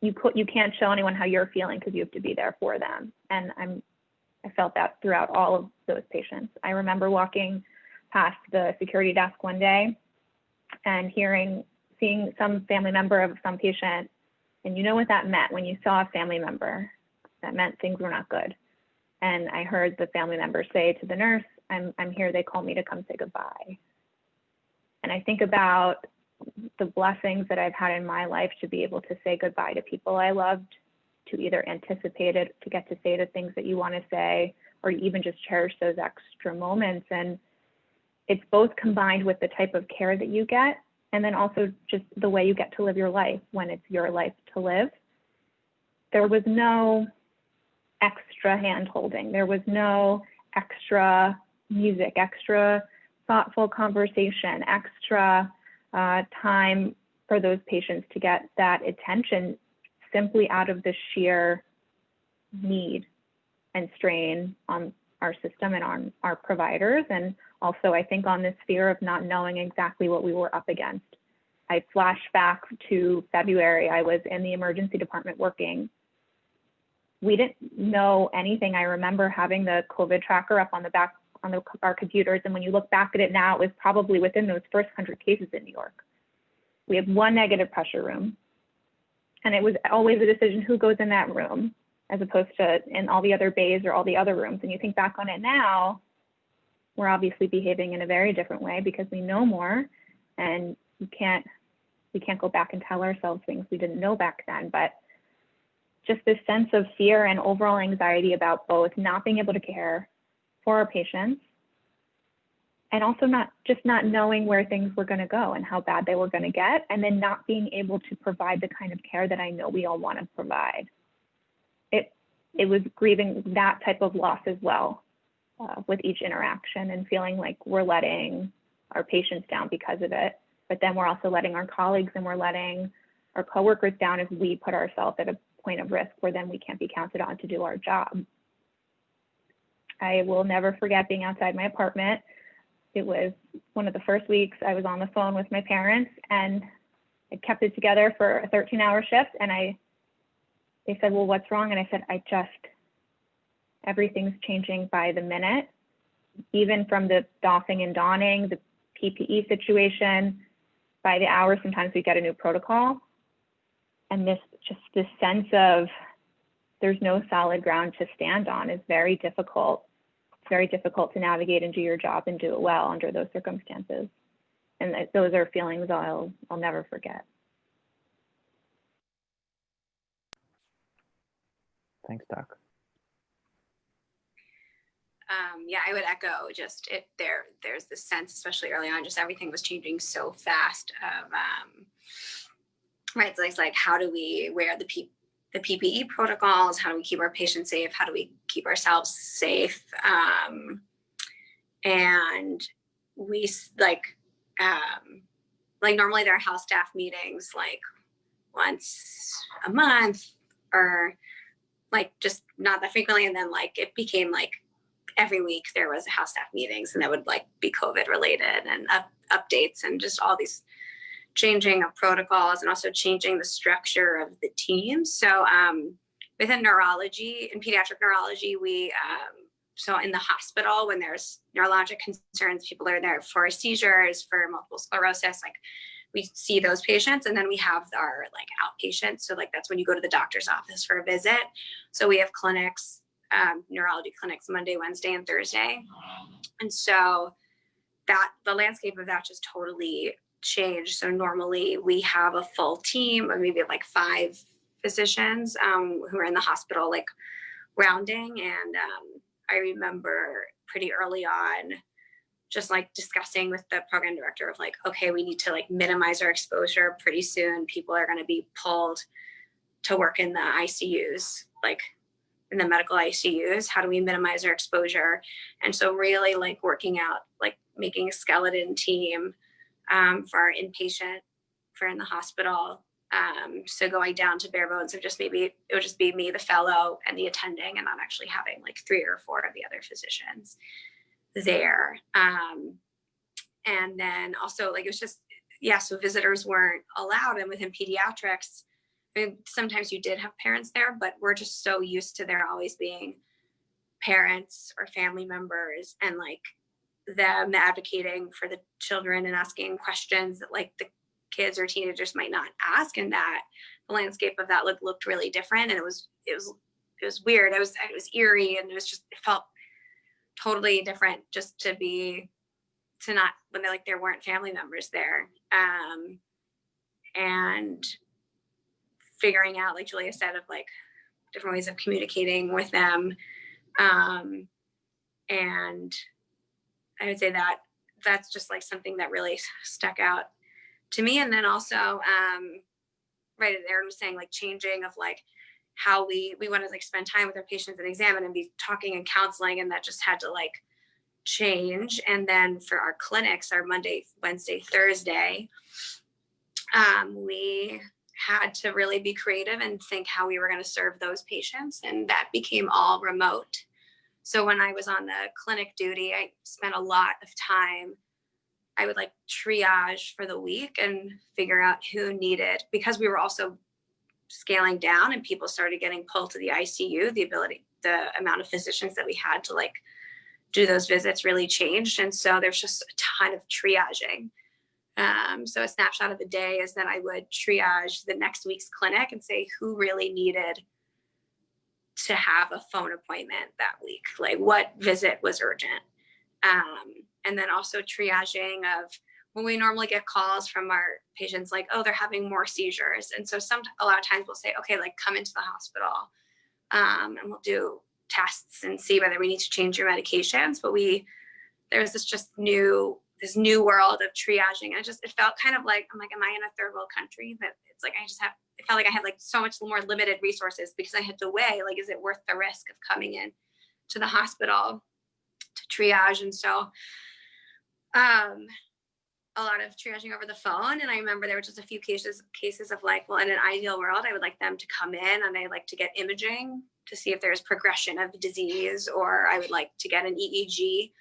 you can't show anyone how you're feeling because you have to be there for them. And I felt that throughout all of those patients. I remember walking past the security desk one day and seeing some family member of some patient, and you know what that meant when you saw a family member, that meant things were not good. And I heard the family member say to the nurse, I'm here, they call me to come say goodbye. And I think about the blessings that I've had in my life to be able to say goodbye to people I loved, to either anticipate it, to get to say the things that you want to say, or even just cherish those extra moments. And it's both combined with the type of care that you get, and then also just the way you get to live your life when it's your life to live. There was no extra hand-holding. There was no extra music, extra thoughtful conversation, extra time for those patients to get that attention simply out of the sheer need and strain on our system and on our providers. And also, I think on this fear of not knowing exactly what we were up against. I flash back to February. I was in the emergency department working. We didn't know anything. I remember having the COVID tracker up on the back on our computers. And when you look back at it now, it was probably within those first 100 cases in New York. We have one negative pressure room. And it was always a decision who goes in that room, as opposed to in all the other bays or all the other rooms. And you think back on it now, we're obviously behaving in a very different way because we know more, and we can't go back and tell ourselves things we didn't know back then. But just this sense of fear and overall anxiety about both not being able to care for our patients, and also not knowing where things were going to go and how bad they were going to get, and then not being able to provide the kind of care that I know we all want to provide. It was grieving that type of loss as well with each interaction, and feeling like we're letting our patients down because of it, but then we're also letting our colleagues and we're letting our coworkers down if we put ourselves at a point of risk where then we can't be counted on to do our job. I will never forget being outside my apartment. It was one of the first weeks I was on the phone with my parents, and I kept it together for a 13-hour shift. And they said, well, what's wrong? And I said, everything's changing by the minute, even from the doffing and donning, the PPE situation, by the hour, sometimes we get a new protocol. And this sense of there's no solid ground to stand on is very difficult. It's very difficult to navigate and do your job and do it well under those circumstances. And those are feelings I'll never forget. Thanks, Doc. Yeah, I would echo just there's this sense, especially early on, just everything was changing so fast of, right. So it's like, how do we wear the PPE protocols? How do we keep our patients safe? How do we keep ourselves safe? And we normally there are house staff meetings like once a month or like just not that frequently. And then like it became like every week there was a house staff meetings, and that would like be COVID related and updates and just all these changing of protocols and also changing the structure of the team. So within neurology, in pediatric neurology, we so in the hospital, when there's neurologic concerns, people are there for seizures, for multiple sclerosis, like we see those patients. And then we have our like outpatients. So like that's when you go to the doctor's office for a visit. So we have clinics, neurology clinics Monday, Wednesday, and Thursday. And so that the landscape of that just totally changed. So normally we have a full team of maybe like 5 physicians who are in the hospital like rounding. And I remember pretty early on just like discussing with the program director of like, okay, we need to like minimize our exposure. Pretty soon people are going to be pulled to work in the ICUs, like in the medical ICUs. How do we minimize our exposure? And so really like working out, like making a skeleton team for our inpatient, for in the hospital. So going down to bare bones of just maybe it would just be me, the fellow, and the attending, and not actually having like 3 or 4 of the other physicians there. And then also like it was just, yeah, so visitors weren't allowed. And within pediatrics, I mean, sometimes you did have parents there, but we're just so used to there always being parents or family members and like them advocating for the children and asking questions that like the kids or teenagers might not ask. And that the landscape of that looked really different. And it was weird. It was eerie, and it felt totally different just to not, when there weren't family members there. And figuring out, like Julia said, of like different ways of communicating with them. And I would say that that's just like something that really stuck out to me. And then also, right, Aaron was saying like changing of like how we want to like spend time with our patients and examine and be talking and counseling, and that just had to like change. And then for our clinics, our Monday, Wednesday, Thursday, we had to really be creative and think how we were going to serve those patients, and that became all remote. So when I was on the clinic duty, I spent a lot of time, I would like triage for the week and figure out who needed, because we were also scaling down and people started getting pulled to the ICU, the amount of physicians that we had to like do those visits really changed. And so there's just a ton of triaging. So a snapshot of the day is that I would triage the next week's clinic and say who really needed to have a phone appointment that week, like what visit was urgent. And then also triaging of when we normally get calls from our patients, like, oh, they're having more seizures. And so a lot of times we'll say, okay, like come into the hospital and we'll do tests and see whether we need to change your medications. But there's this new world of triaging. And it felt kind of like, I'm like, am I in a third world country? That it's like, it felt like I had like so much more limited resources, because I had to weigh, like, is it worth the risk of coming in to the hospital to triage? And so, a lot of triaging over the phone. And I remember there were just a few cases of like, well, in an ideal world, I would like them to come in and I like to get imaging to see if there's progression of disease, or I would like to get an EEG.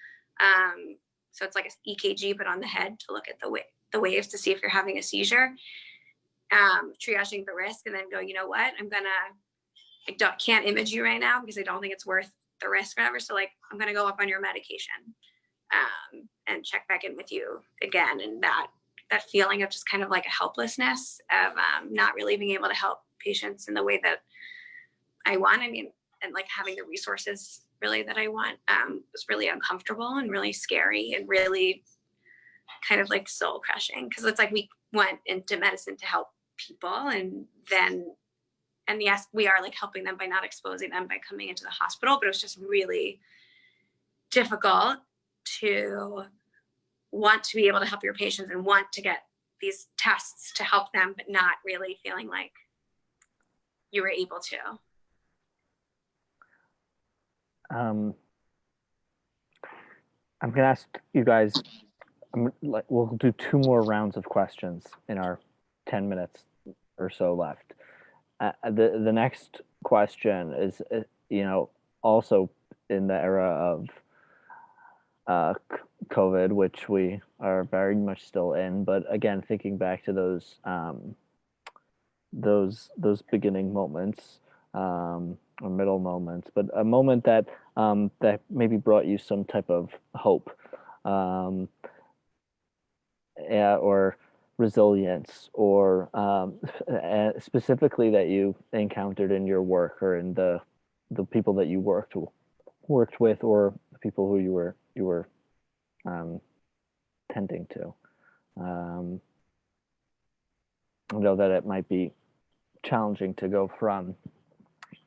So it's like an EKG, but on the head, to look at the waves to see if you're having a seizure, triaging the risk, and then go, you know what, can't image you right now because I don't think it's worth the risk or whatever. So like, I'm going to go up on your medication and check back in with you again. And that feeling of just kind of like a helplessness of not really being able to help patients in the way that I want. I mean, and like having the resources really that I want was really uncomfortable and really scary and really kind of like soul crushing, because it's like we went into medicine to help people, and yes, we are like helping them by not exposing them by coming into the hospital, but it was just really difficult to want to be able to help your patients and want to get these tests to help them, but not really feeling like you were able to? I'm going to ask you guys, we'll do 2 more rounds of questions in our 10 minutes or so left. The next question is, also in the era of COVID, which we are very much still in, but again, thinking back to those beginning moments, or middle moments, but a moment that that maybe brought you some type of hope, or resilience, or specifically that you encountered in your work, or in the people that you worked with, or the people who you were tending to. I know that it might be challenging to go from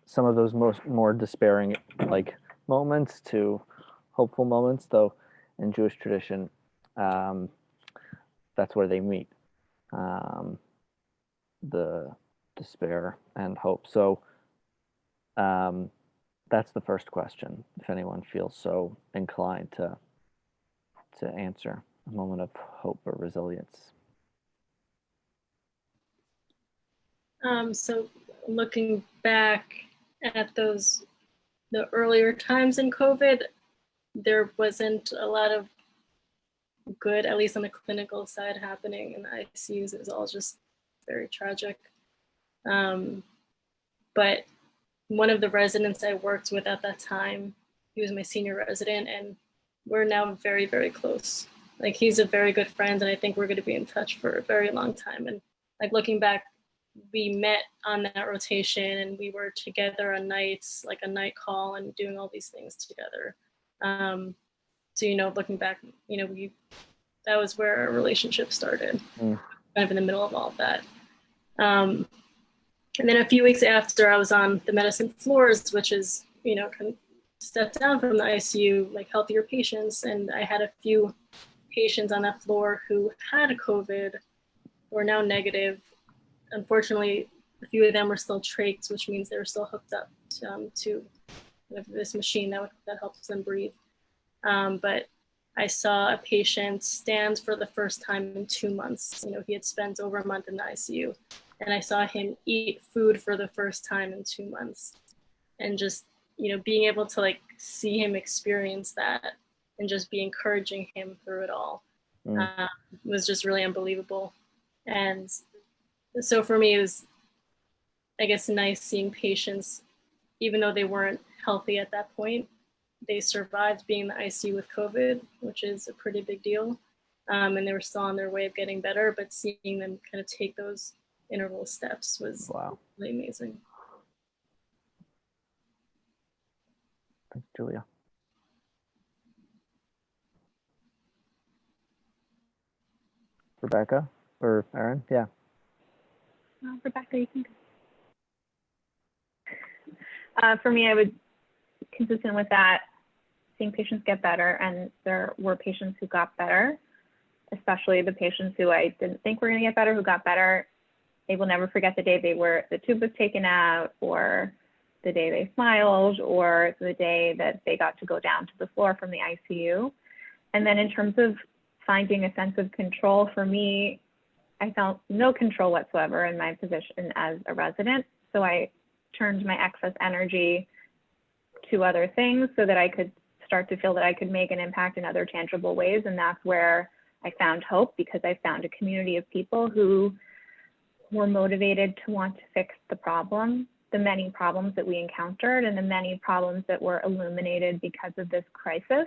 some of those more despairing moments to hopeful moments, though in Jewish tradition, that's where they meet, the despair and hope. So that's the first question, if anyone feels so inclined to answer a moment of hope or resilience. So looking back at the earlier times in COVID, there wasn't a lot of good, at least on the clinical side, happening in the ICUs. It was all just very tragic. But one of the residents I worked with at that time, he was my senior resident, and we're now very, very close. He's a very good friend, and I think we're going to be in touch for a very long time. And looking back, we met on that rotation, and we were together on nights, a night call, and doing all these things together. So, looking back, that was where our relationship started, kind of in the middle of all of that. And then a few weeks after, I was on the medicine floors, which is, kind of step down from the ICU, healthier patients. And I had a few patients on that floor who had COVID, were now negative. Unfortunately, a few of them were still trachs, which means they were still hooked up to this machine that helps them breathe. But I saw a patient stand for the first time in 2 months. He had spent over a month in the ICU, and I saw him eat food for the first time in 2 months. And just, being able to see him experience that and just be encouraging him through it all was just really unbelievable. And so for me, it was, I guess, nice seeing patients, even though they weren't healthy at that point, they survived being in the ICU with COVID, which is a pretty big deal. And they were still on their way of getting better, but seeing them kind of take those interval steps was really amazing. Thanks, Julia. Rebecca or Erin? Yeah. Rebecca, you can go. For me, I would, consistent with that, seeing patients get better, and there were patients who got better, especially the patients who I didn't think were going to get better, who got better. They will never forget the day the tube was taken out, or the day they smiled, or the day that they got to go down to the floor from the ICU. And then in terms of finding a sense of control, for me, I felt no control whatsoever in my position as a resident. So I turned my excess energy to other things so that I could start to feel that I could make an impact in other tangible ways. And that's where I found hope, because I found a community of people who were motivated to want to fix the problem, the many problems that we encountered, and the many problems that were illuminated because of this crisis.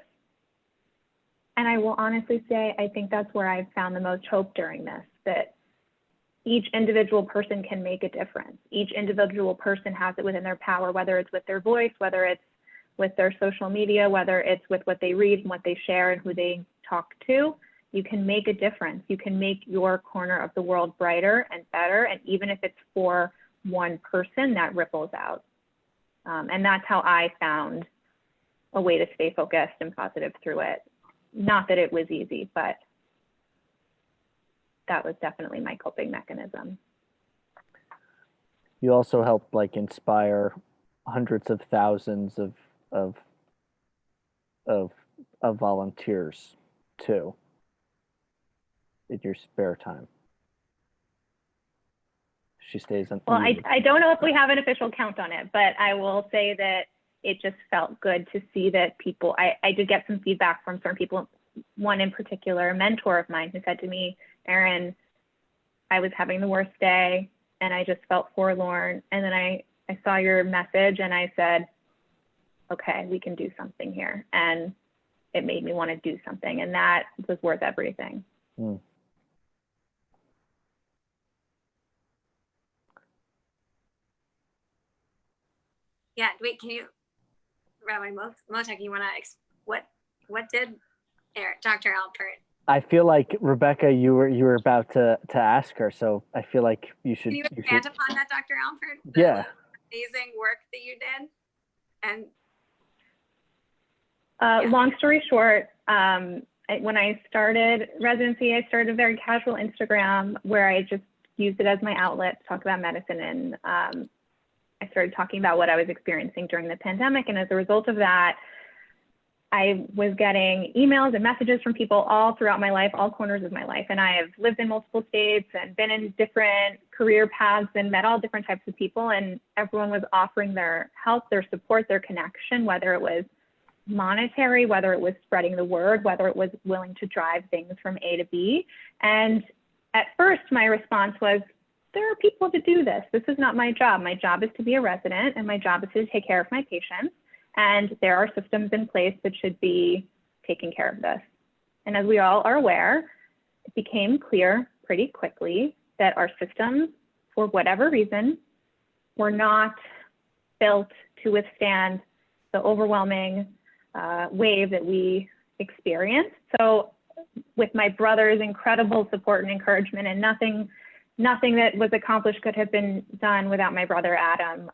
And I will honestly say, I think that's where I've found the most hope during this, that each individual person can make a difference. Each individual person has it within their power, whether it's with their voice, whether it's with their social media, whether it's with what they read and what they share and who they talk to. You can make a difference. You can make your corner of the world brighter and better. And even if it's for one person, that ripples out. And that's how I found a way to stay focused and positive through it. Not that it was easy, but that was definitely my coping mechanism. You also help like inspire hundreds of thousands of volunteers too in your spare time. She stays on. Well, I don't know if we have an official count on it, but I will say that it just felt good to see that people, I did get some feedback from certain people, one in particular, a mentor of mine, who said to me, Erin, I was having the worst day and I just felt forlorn. And then I saw your message and I said, okay, we can do something here. And it made me want to do something. And that was worth everything. Mm. Yeah, wait, can you, Rabbi Motek, you want to, what did Dr. Alpert? I feel like Rebecca, you were about to ask her, so I feel like you should. Can you expand upon that, Dr. Alpert? Yeah. Amazing work that you did. And long story short, when I started residency, I started a very casual Instagram where I just used it as my outlet to talk about medicine. And I started talking about what I was experiencing during the pandemic. And as a result of that, I was getting emails and messages from people all throughout my life, all corners of my life. And I have lived in multiple states and been in different career paths and met all different types of people. And everyone was offering their help, their support, their connection, whether it was monetary, whether it was spreading the word, whether it was willing to drive things from A to B. And at first, my response was, there are people to do this. This is not my job. My job is to be a resident, and my job is to take care of my patients. And there are systems in place that should be taking care of this. And as we all are aware, it became clear pretty quickly that our systems, for whatever reason, were not built to withstand the overwhelming wave that we experienced. So with my brother's incredible support and encouragement, and nothing that was accomplished could have been done without my brother, Adam.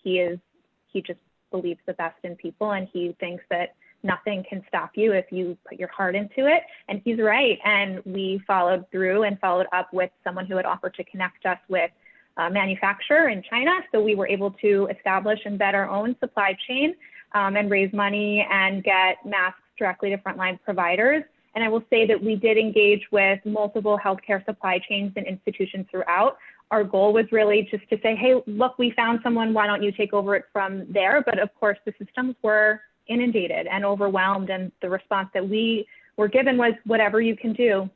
He just believes the best in people, and he thinks that nothing can stop you if you put your heart into it. And he's right. And we followed through and followed up with someone who had offered to connect us with a manufacturer in China. So we were able to establish and vet our own supply chain and raise money and get masks directly to frontline providers. And I will say that we did engage with multiple healthcare supply chains and institutions throughout. Our goal was really just to say, hey, look, we found someone, why don't you take over it from there? But of course, the systems were inundated and overwhelmed. And the response that we were given was, whatever you can do,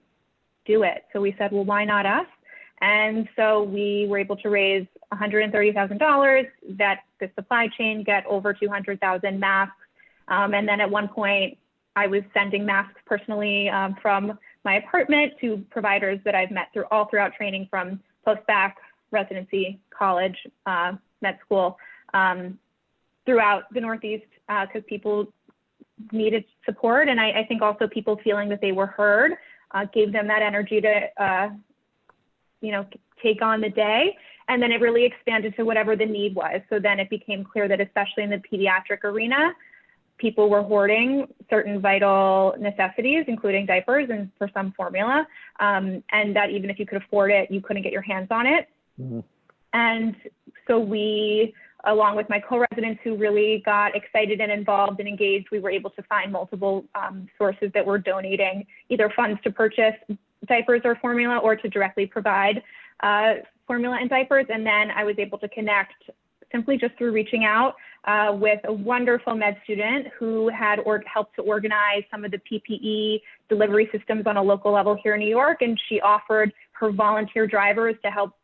do it. So we said, well, why not us? And so we were able to raise $130,000, that the supply chain get over 200,000 masks. And then at one point, I was sending masks personally from my apartment to providers that I've met all throughout training, from post-bac, residency, college, med school, throughout the Northeast, because people needed support. And I think also people feeling that they were heard gave them that energy to, take on the day. And then it really expanded to whatever the need was. So then it became clear that, especially in the pediatric arena, people were hoarding certain vital necessities, including diapers and for some formula, and that even if you could afford it, you couldn't get your hands on it. Mm-hmm. And so we, along with my co-residents who really got excited and involved and engaged, we were able to find multiple sources that were donating either funds to purchase diapers or formula, or to directly provide formula and diapers. And then I was able to connect simply just through reaching out with a wonderful med student who had helped to organize some of the PPE delivery systems on a local level here in New York. And she offered her volunteer drivers to help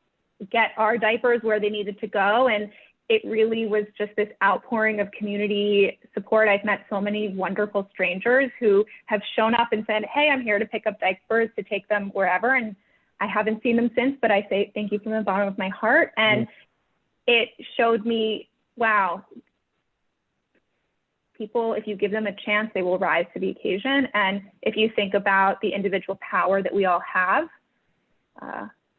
get our diapers where they needed to go. And it really was just this outpouring of community support. I've met so many wonderful strangers who have shown up and said, hey, I'm here to pick up diapers to take them wherever. And I haven't seen them since, but I say thank you from the bottom of my heart. And it showed me, wow, people, if you give them a chance, they will rise to the occasion. And if you think about the individual power that we all have,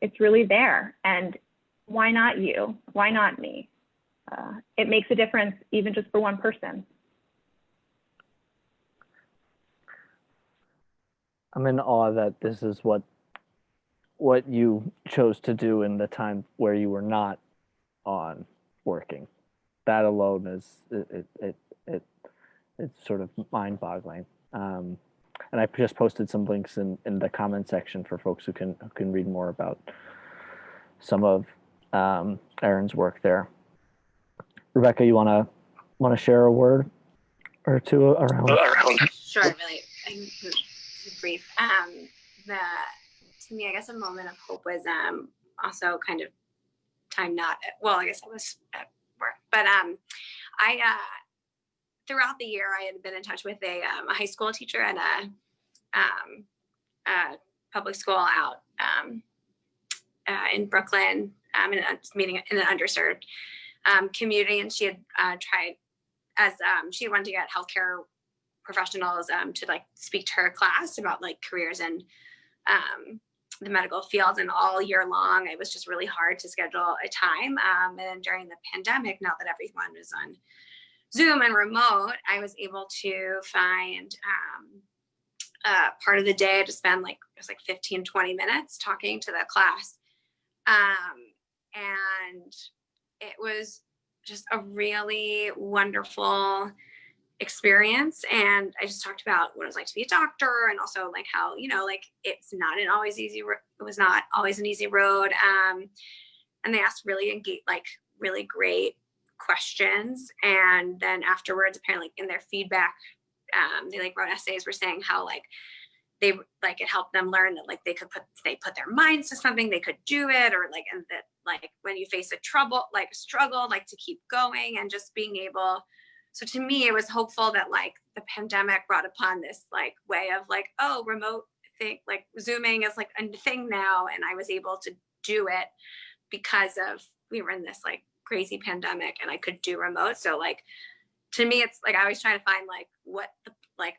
it's really there. And why not you? Why not me? It makes a difference, even just for one person. I'm in awe that this is what you chose to do in the time where you were not on working. That alone is it's sort of mind-boggling. And I just posted some links in the comment section for folks who can read more about some of Erin's work there. Rebecca, you want to share a word or two around? Sure, really. I'm brief. To me, I guess a moment of hope was also kind of time not at, well, I guess I was at work, but I throughout the year I had been in touch with a high school teacher at a public school out in Brooklyn, in a meeting in an underserved community, and she had tried as she wanted to get healthcare professionals to like speak to her class about like careers in the medical field, and all year long it was just really hard to schedule a time, and then during the pandemic, now that everyone was on Zoom and remote, I was able to find part of the day to spend like, it was like 15-20 minutes talking to the class, and it was just a really wonderful experience. And I just talked about what it was like to be a doctor, and also like how, you know, like it's not an always easy, it was not always an easy road. And they asked really really great questions. And then afterwards, apparently in their feedback, they like wrote essays were saying how like they like it helped them learn that like they put their minds to something, they could do it, or like, and that like when you face a struggle, like to keep going, and just being able. So to me, it was hopeful that like the pandemic brought upon this like way of like, oh, remote thing, like Zooming is like a thing now. And I was able to do it because of, we were in this like crazy pandemic and I could do remote. So like, to me, it's like, I always try to find like what,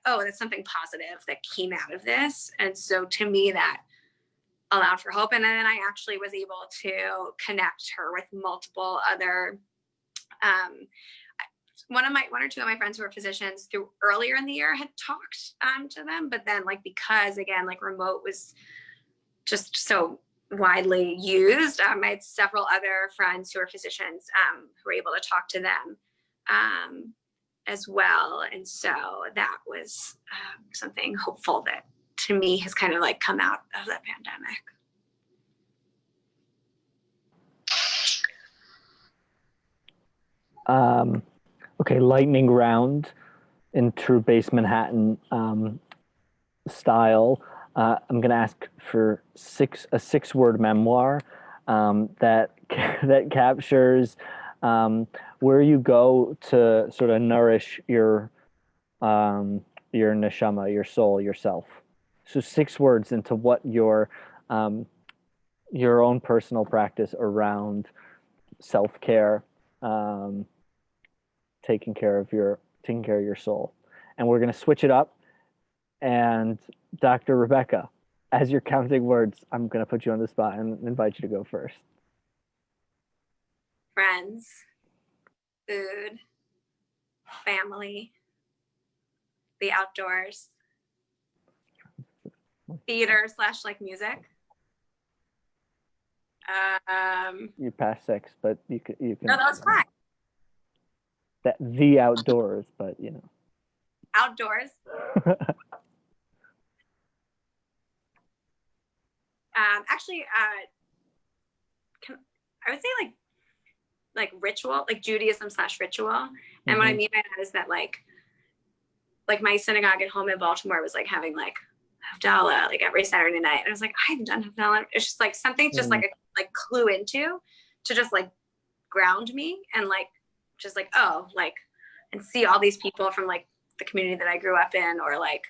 oh, that's something positive that came out of this. And so to me, that allowed for hope. And then I actually was able to connect her with multiple other, one or two of my friends who are physicians through earlier in the year had talked to them, but then like, because again, like remote was just so widely used, I had several other friends who are physicians who were able to talk to them as well. And so that was something hopeful that to me has kind of like come out of the pandemic. Okay, lightning round in true base Manhattan style. I'm going to ask for a 6-word memoir that captures where you go to sort of nourish your neshama, your soul, yourself. So 6 words into what your own personal practice around self-care, taking care of your soul. And we're going to switch it up. And Dr. Rebecca, as you're counting words, I'm going to put you on the spot and invite you to go first. Friends, food, family, the outdoors, theater / like music. You passed 6, but you can. No, that was fine. The outdoors, but you know. Outdoors. Actually, I would say like ritual, like Judaism / ritual. And what I mean by that is that like my synagogue at home in Baltimore was like having like Havdalah like every Saturday night. And I was like, I haven't done Havdalah. It's just like something just like clue into to just like ground me and like just like, oh, like, and see all these people from like the community that I grew up in, or like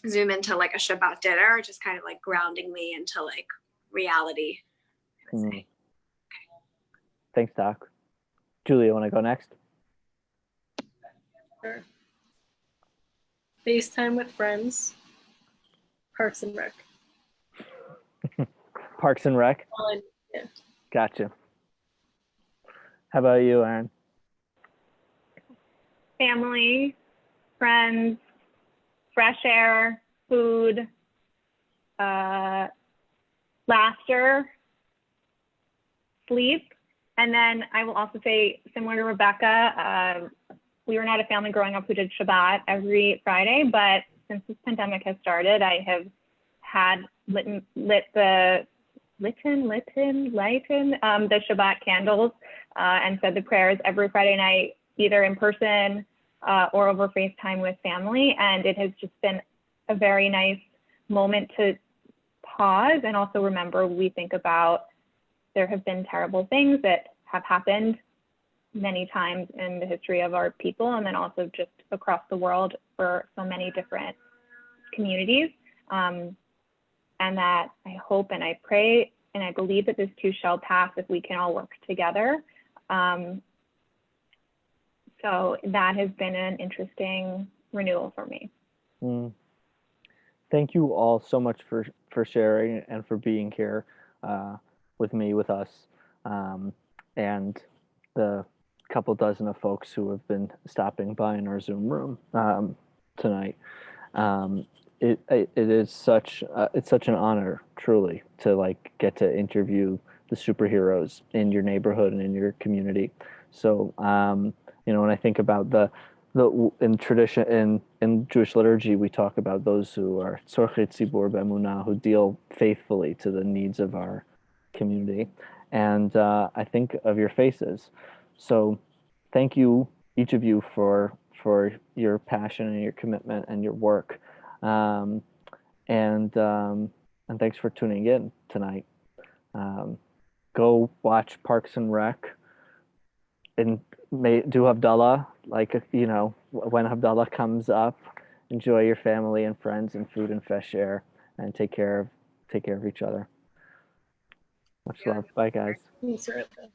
Zoom into like a Shabbat dinner, just kind of like grounding me into like reality, I would say. Okay. Thanks, Doc. Julia, want to go next? Sure. FaceTime with friends. Parks and Rec. Parks and Rec? Yeah. Gotcha. How about you, Erin? Family, friends, fresh air, food, laughter, sleep. And then I will also say, similar to Rebecca, we were not a family growing up who did Shabbat every Friday, but since this pandemic has started, I have had lit the Shabbat candles and said the prayers every Friday night, either in person or over FaceTime with family. And it has just been a very nice moment to pause and also remember we think about there have been terrible things that have happened many times in the history of our people, and then also just across the world for so many different communities. And that I hope and I pray and I believe that this too shall pass if we can all work together. So that has been an interesting renewal for me. Thank you all so much for sharing and for being here with me, with us, and the couple dozen of folks who have been stopping by in our Zoom room tonight. It is such an honor, truly, to like get to interview the superheroes in your neighborhood and in your community. So when I think about in tradition in Jewish liturgy, we talk about those who are tzorchei tzibur be'emunah, who deal faithfully to the needs of our community, and I think of your faces. So thank you, each of you, for your passion and your commitment and your work, and thanks for tuning in tonight. Go watch Parks and Rec, and do Havdalah, when Havdalah comes up. Enjoy your family and friends and food and fresh air, and take care of each other. Much love. Bye, guys. Thanks, Rabbi.